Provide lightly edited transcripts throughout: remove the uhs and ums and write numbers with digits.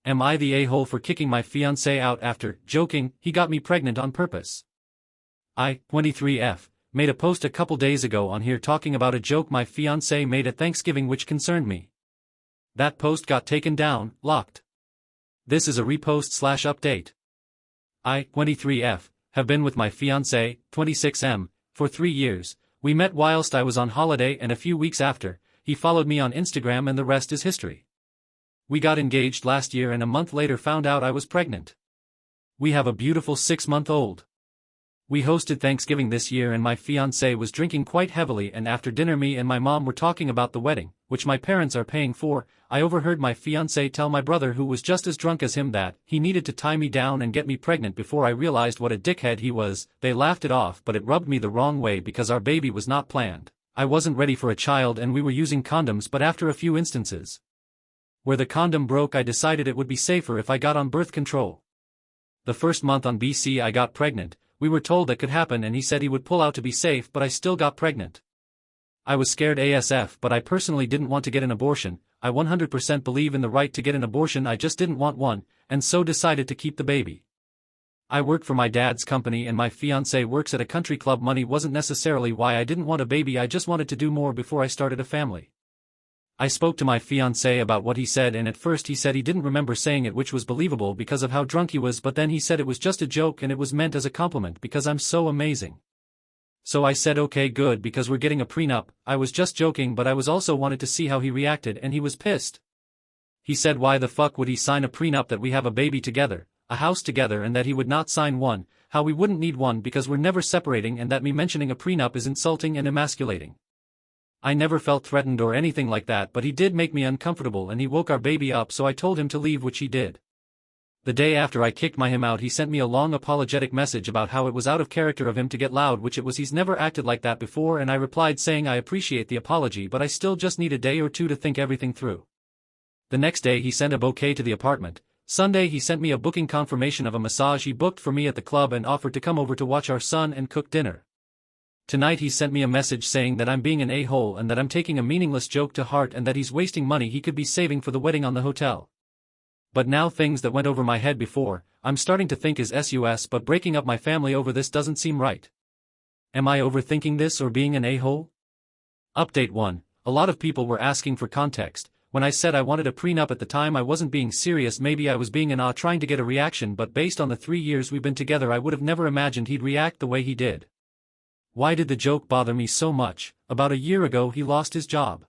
Am I the a-hole for kicking my fiancé out after, joking, he got me pregnant on purpose? I, 23F, made a post a couple days ago on here talking about a joke my fiancé made at Thanksgiving which concerned me. That post got taken down, locked. This is a repost/update. I, 23F, have been with my fiancé, 26M, for 3 years. We met whilst I was on holiday and a few weeks after, he followed me on Instagram and the rest is history. We got engaged last year and a month later found out I was pregnant. We have a beautiful 6-month-old. We hosted Thanksgiving this year and my fiancé was drinking quite heavily, and after dinner me and my mom were talking about the wedding, which my parents are paying for. I overheard my fiancé tell my brother, who was just as drunk as him, that he needed to tie me down and get me pregnant before I realized what a dickhead he was. They laughed it off, but it rubbed me the wrong way because our baby was not planned. I wasn't ready for a child and we were using condoms, but after a few instances where the condom broke, I decided it would be safer if I got on birth control. The first month on BC I got pregnant. We were told that could happen and he said he would pull out to be safe, but I still got pregnant. I was scared ASF, but I personally didn't want to get an abortion. I 100% believe in the right to get an abortion, I just didn't want one, and so decided to keep the baby. I work for my dad's company and my fiancé works at a country club. Money wasn't necessarily why I didn't want a baby, I just wanted to do more before I started a family. I spoke to my fiancé about what he said and at first he said he didn't remember saying it, which was believable because of how drunk he was, but then he said it was just a joke and it was meant as a compliment because I'm so amazing. So I said okay, good, because we're getting a prenup. I was just joking, but I was also wanted to see how he reacted and he was pissed. He said why the fuck would he sign a prenup that we have a baby together, a house together, and that he would not sign one, how we wouldn't need one because we're never separating, and that me mentioning a prenup is insulting and emasculating. I never felt threatened or anything like that, but he did make me uncomfortable and he woke our baby up, so I told him to leave, which he did. The day after I kicked him out, he sent me a long apologetic message about how it was out of character of him to get loud, which it was. He's never acted like that before, and I replied saying I appreciate the apology but I still just need a day or two to think everything through. The next day he sent a bouquet to the apartment. Sunday he sent me a booking confirmation of a massage he booked for me at the club and offered to come over to watch our son and cook dinner. Tonight he sent me a message saying that I'm being an a-hole and that I'm taking a meaningless joke to heart and that he's wasting money he could be saving for the wedding on the hotel. But now things that went over my head before, I'm starting to think is sus, but breaking up my family over this doesn't seem right. Am I overthinking this or being an a-hole? Update 1. A lot of people were asking for context. When I said I wanted a prenup at the time I wasn't being serious, maybe I was being an trying to get a reaction, but based on the 3 years we've been together I would have never imagined he'd react the way he did. Why did the joke bother me so much? About a year ago he lost his job.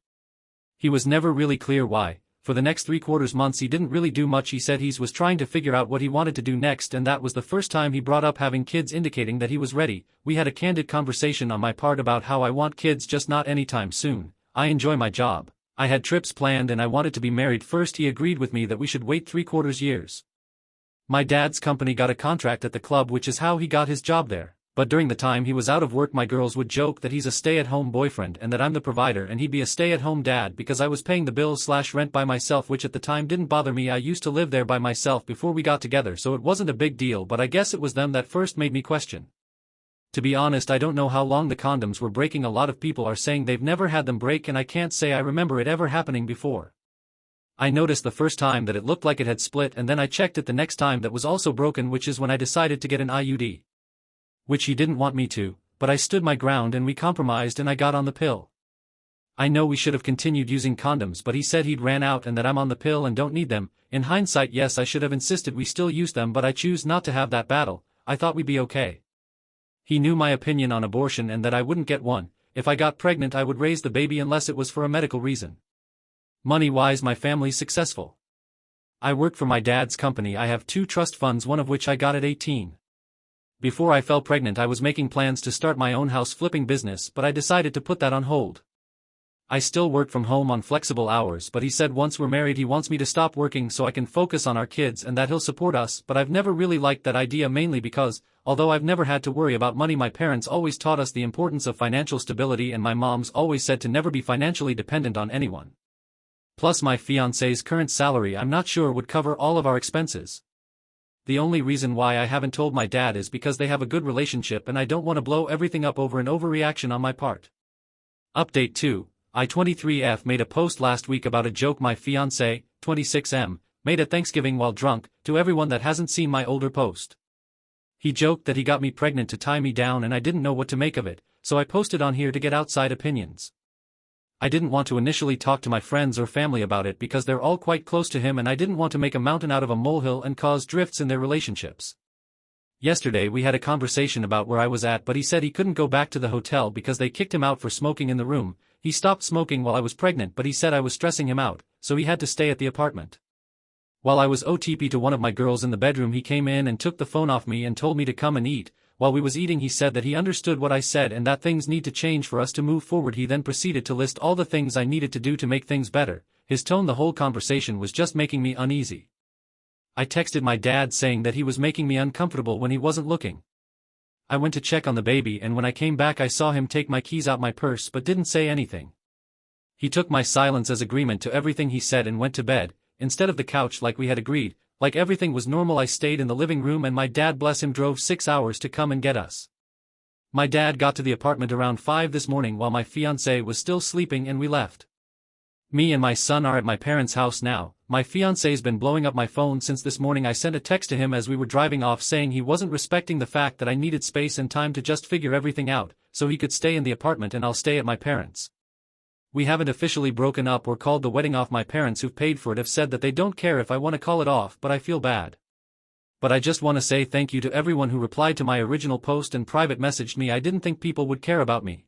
He was never really clear why. For the next 3/4 months he didn't really do much. He said he was trying to figure out what he wanted to do next, and that was the first time he brought up having kids, indicating that he was ready. We had a candid conversation on my part about how I want kids, just not anytime soon. I enjoy my job. I had trips planned and I wanted to be married first. He agreed with me that we should wait 3/4 years. My dad's company got a contract at the club, which is how he got his job there. But during the time he was out of work my girls would joke that he's a stay-at-home boyfriend and that I'm the provider and he'd be a stay-at-home dad because I was paying the bills/rent by myself, which at the time didn't bother me. I used to live there by myself before we got together, so it wasn't a big deal, but I guess it was them that first made me question. To be honest, I don't know how long the condoms were breaking. A lot of people are saying they've never had them break and I can't say I remember it ever happening before. I noticed the first time that it looked like it had split, and then I checked it the next time that was also broken, which is when I decided to get an IUD. Which he didn't want me to, but I stood my ground and we compromised and I got on the pill. I know we should have continued using condoms, but he said he'd ran out and that I'm on the pill and don't need them. In hindsight, yes, I should have insisted we still use them, but I choose not to have that battle. I thought we'd be okay. He knew my opinion on abortion and that I wouldn't get one. If I got pregnant I would raise the baby unless it was for a medical reason. Money-wise my family's successful. I work for my dad's company. I have 2 trust funds, one of which I got at 18. Before I fell pregnant I was making plans to start my own house flipping business, but I decided to put that on hold. I still work from home on flexible hours, but he said once we're married he wants me to stop working so I can focus on our kids and that he'll support us, but I've never really liked that idea, mainly because, although I've never had to worry about money, my parents always taught us the importance of financial stability and my mom's always said to never be financially dependent on anyone. Plus my fiancé's current salary I'm not sure would cover all of our expenses. The only reason why I haven't told my dad is because they have a good relationship and I don't want to blow everything up over an overreaction on my part. Update 2. I, 23F, made a post last week about a joke my fiancé, 26M, made at Thanksgiving while drunk, to everyone that hasn't seen my older post. He joked that he got me pregnant to tie me down and I didn't know what to make of it, so I posted on here to get outside opinions. I didn't want to initially talk to my friends or family about it because they're all quite close to him and I didn't want to make a mountain out of a molehill and cause drifts in their relationships. Yesterday we had a conversation about where I was at, but he said he couldn't go back to the hotel because they kicked him out for smoking in the room. He stopped smoking while I was pregnant, but he said I was stressing him out, so he had to stay at the apartment. While I was OTP to one of my girls in the bedroom, he came in and took the phone off me and told me to come and eat. While we was eating, he said that he understood what I said and that things need to change for us to move forward. He then proceeded to list all the things I needed to do to make things better. His tone the whole conversation was just making me uneasy. I texted my dad saying that he was making me uncomfortable when he wasn't looking. I went to check on the baby and when I came back I saw him take my keys out my purse but didn't say anything. He took my silence as agreement to everything he said and went to bed, instead of the couch like we had agreed. Like everything was normal, I stayed in the living room and my dad, bless him, drove 6 hours to come and get us. My dad got to the apartment around 5 this morning while my fiancé was still sleeping and we left. Me and my son are at my parents' house now. My fiancé's been blowing up my phone since this morning. I sent a text to him as we were driving off saying he wasn't respecting the fact that I needed space and time to just figure everything out, so he could stay in the apartment and I'll stay at my parents'. We haven't officially broken up or called the wedding off. My parents, who've paid for it, have said that they don't care if I want to call it off, but I feel bad. But I just want to say thank you to everyone who replied to my original post and private messaged me. I didn't think people would care about me.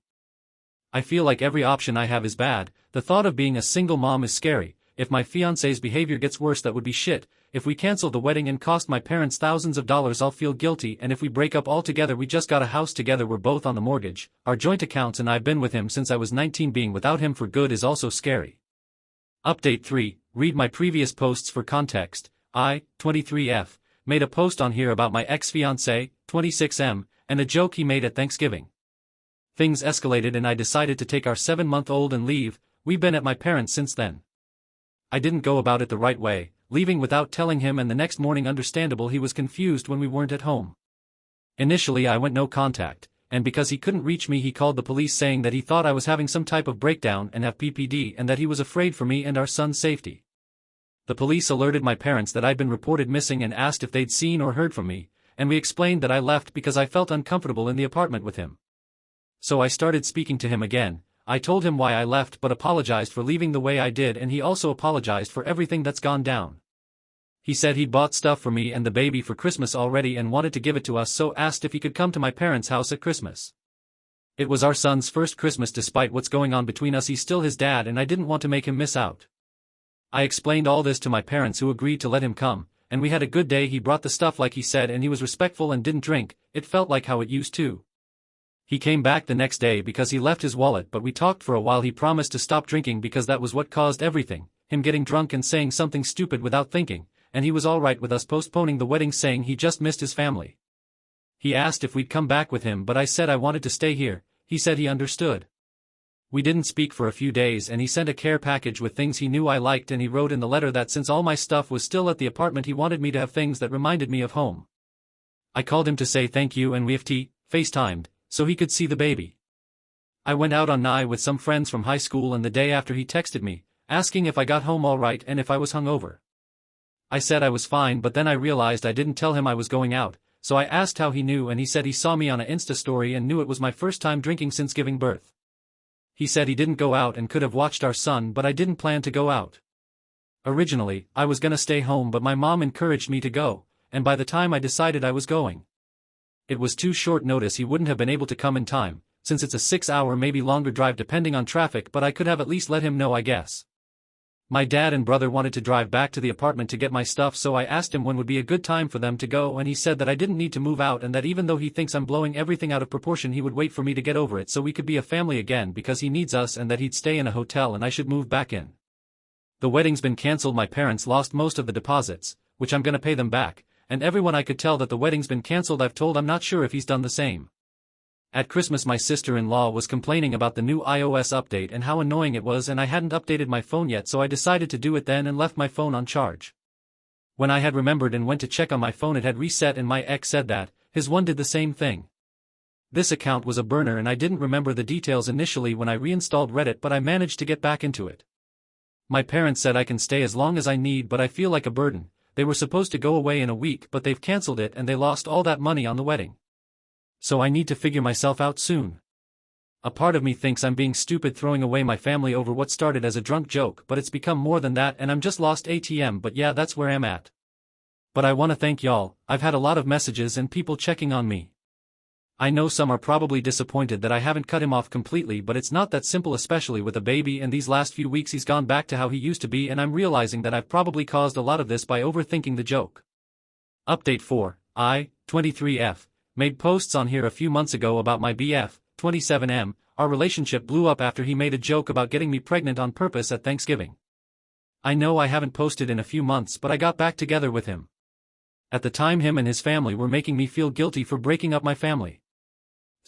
I feel like every option I have is bad. The thought of being a single mom is scary. If my fiancé's behavior gets worse, that would be shit. If we cancel the wedding and cost my parents thousands of dollars, I'll feel guilty, and if we break up altogether, we just got a house together, we're both on the mortgage, our joint accounts, and I've been with him since I was 19. Being without him for good is also scary. Update 3, read my previous posts for context. I, 23F, made a post on here about my ex-fiancé, 26M, and a joke he made at Thanksgiving. Things escalated and I decided to take our 7-month-old and leave. We've been at my parents since then. I didn't go about it the right way, leaving without telling him, and the next morning, understandable, he was confused when we weren't at home. Initially I went no contact, and because he couldn't reach me he called the police saying that he thought I was having some type of breakdown and have PPD and that he was afraid for me and our son's safety. The police alerted my parents that I'd been reported missing and asked if they'd seen or heard from me, and we explained that I left because I felt uncomfortable in the apartment with him. So I started speaking to him again. I told him why I left but apologized for leaving the way I did, and he also apologized for everything that's gone down. He said he'd bought stuff for me and the baby for Christmas already and wanted to give it to us, so asked if he could come to my parents' house at Christmas. It was our son's first Christmas. Despite what's going on between us, he's still his dad and I didn't want to make him miss out. I explained all this to my parents, who agreed to let him come, and we had a good day. He brought the stuff like he said and he was respectful and didn't drink. It felt like how it used to. He came back the next day because he left his wallet, but we talked for a while. He promised to stop drinking because that was what caused everything, him getting drunk and saying something stupid without thinking, and he was alright with us postponing the wedding, saying he just missed his family. He asked if we'd come back with him, but I said I wanted to stay here. He said he understood. We didn't speak for a few days and he sent a care package with things he knew I liked, and he wrote in the letter that since all my stuff was still at the apartment, he wanted me to have things that reminded me of home. I called him to say thank you and we FaceTimed, so he could see the baby. I went out on night with some friends from high school, and the day after he texted me, asking if I got home all right and if I was hungover. I said I was fine, but then I realized I didn't tell him I was going out, so I asked how he knew, and he said he saw me on an Insta story and knew it was my first time drinking since giving birth. He said he didn't go out and could have watched our son, but I didn't plan to go out. Originally, I was gonna stay home, but my mom encouraged me to go, and by the time I decided I was going, it was too short notice. He wouldn't have been able to come in time, since it's a 6-hour, maybe longer drive depending on traffic, but I could have at least let him know, I guess. My dad and brother wanted to drive back to the apartment to get my stuff, so I asked him when would be a good time for them to go, and he said that I didn't need to move out and that even though he thinks I'm blowing everything out of proportion, he would wait for me to get over it so we could be a family again because he needs us, and that he'd stay in a hotel and I should move back in. The wedding's been cancelled. My parents lost most of the deposits, which I'm gonna pay them back, and everyone I could tell that the wedding's been cancelled I've told. I'm not sure if he's done the same. At Christmas my sister-in-law was complaining about the new iOS update and how annoying it was, and I hadn't updated my phone yet, so I decided to do it then and left my phone on charge. When I had remembered and went to check on my phone, it had reset, and my ex said that his one did the same thing. This account was a burner and I didn't remember the details initially when I reinstalled Reddit, but I managed to get back into it. My parents said I can stay as long as I need, but I feel like a burden. They were supposed to go away in a week, but they've cancelled it and they lost all that money on the wedding. So I need to figure myself out soon. A part of me thinks I'm being stupid throwing away my family over what started as a drunk joke, but it's become more than that and I'm just lost ATM. But yeah, that's where I'm at. But I wanna thank y'all. I've had a lot of messages and people checking on me. I know some are probably disappointed that I haven't cut him off completely, but it's not that simple, especially with a baby, and these last few weeks he's gone back to how he used to be, and I'm realizing that I've probably caused a lot of this by overthinking the joke. Update 4. I, 23F, made posts on here a few months ago about my BF, 27M. Our relationship blew up after he made a joke about getting me pregnant on purpose at Thanksgiving. I know I haven't posted in a few months, but I got back together with him. At the time, him and his family were making me feel guilty for breaking up my family.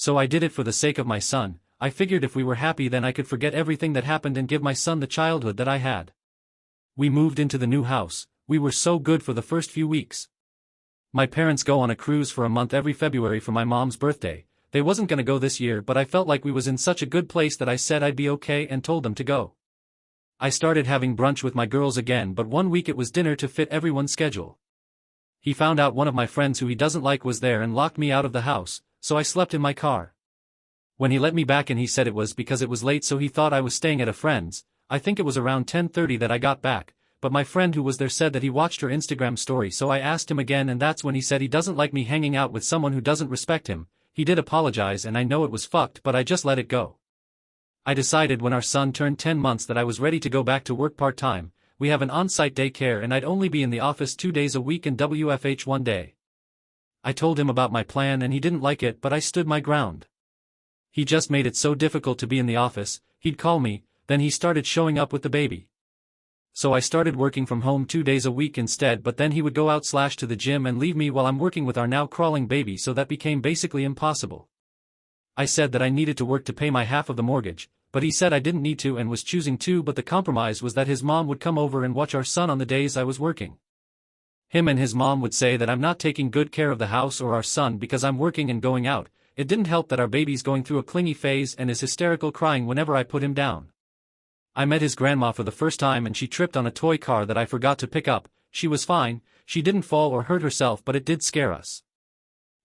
So I did it for the sake of my son. I figured if we were happy then I could forget everything that happened and give my son the childhood that I had. We moved into the new house. We were so good for the first few weeks. My parents go on a cruise for a month every February for my mom's birthday. They wasn't gonna go this year, but I felt like we was in such a good place that I said I'd be okay and told them to go. I started having brunch with my girls again, but one week it was dinner to fit everyone's schedule. He found out one of my friends who he doesn't like was there and locked me out of the house. So I slept in my car. When he let me back in, he said it was because it was late, so he thought I was staying at a friend's. I think it was around 10:30 that I got back, but my friend who was there said that he watched her Instagram story, so I asked him again, and that's when he said he doesn't like me hanging out with someone who doesn't respect him. He did apologize, and I know it was fucked, but I just let it go. I decided when our son turned 10 months that I was ready to go back to work part-time. We have an on-site daycare and I'd only be in the office 2 days a week and WFH 1 day. I told him about my plan and he didn't like it, but I stood my ground. He just made it so difficult to be in the office. He'd call me, then he started showing up with the baby. So I started working from home 2 days a week instead, but then he would go out to the gym and leave me while I'm working with our now crawling baby, so that became basically impossible. I said that I needed to work to pay my half of the mortgage, but he said I didn't need to and was choosing to, but the compromise was that his mom would come over and watch our son on the days I was working. Him and his mom would say that I'm not taking good care of the house or our son because I'm working and going out. It didn't help that our baby's going through a clingy phase and is hysterical, crying whenever I put him down. I met his grandma for the first time and she tripped on a toy car that I forgot to pick up. She was fine, she didn't fall or hurt herself, but it did scare us.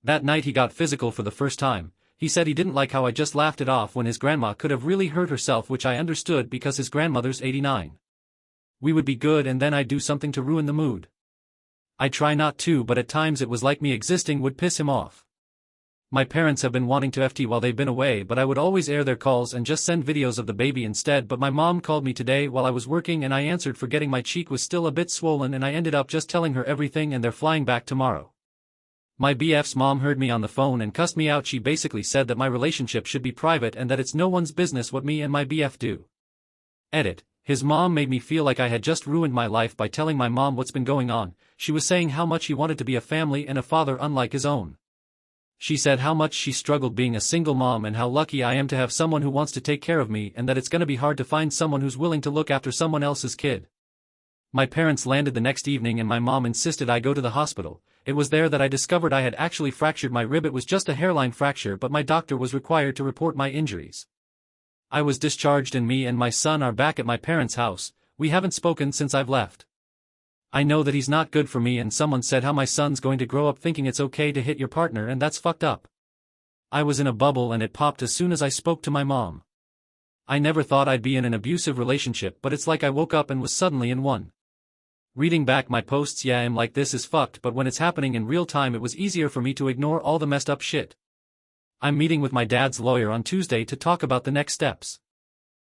That night he got physical for the first time. He said he didn't like how I just laughed it off when his grandma could have really hurt herself, which I understood because his grandmother's 89. We would be good and then I'd do something to ruin the mood. I try not to, but at times it was like me existing would piss him off. My parents have been wanting to FT while they've been away, but I would always air their calls and just send videos of the baby instead. But my mom called me today while I was working and I answered forgetting my cheek was still a bit swollen, and I ended up just telling her everything and they're flying back tomorrow. My BF's mom heard me on the phone and cussed me out. She basically said that my relationship should be private and that it's no one's business what me and my BF do. Edit. His mom made me feel like I had just ruined my life by telling my mom what's been going on. She was saying how much he wanted to be a family and a father unlike his own. She said how much she struggled being a single mom and how lucky I am to have someone who wants to take care of me, and that it's gonna be hard to find someone who's willing to look after someone else's kid. My parents landed the next evening and my mom insisted I go to the hospital. It was there that I discovered I had actually fractured my rib. It was just a hairline fracture, but my doctor was required to report my injuries. I was discharged and me and my son are back at my parents' house. We haven't spoken since I've left. I know that he's not good for me, and someone said how my son's going to grow up thinking it's okay to hit your partner, and that's fucked up. I was in a bubble and it popped as soon as I spoke to my mom. I never thought I'd be in an abusive relationship, but it's like I woke up and was suddenly in one. Reading back my posts, yeah, I'm like, this is fucked, but when it's happening in real time it was easier for me to ignore all the messed up shit. I'm meeting with my dad's lawyer on Tuesday to talk about the next steps.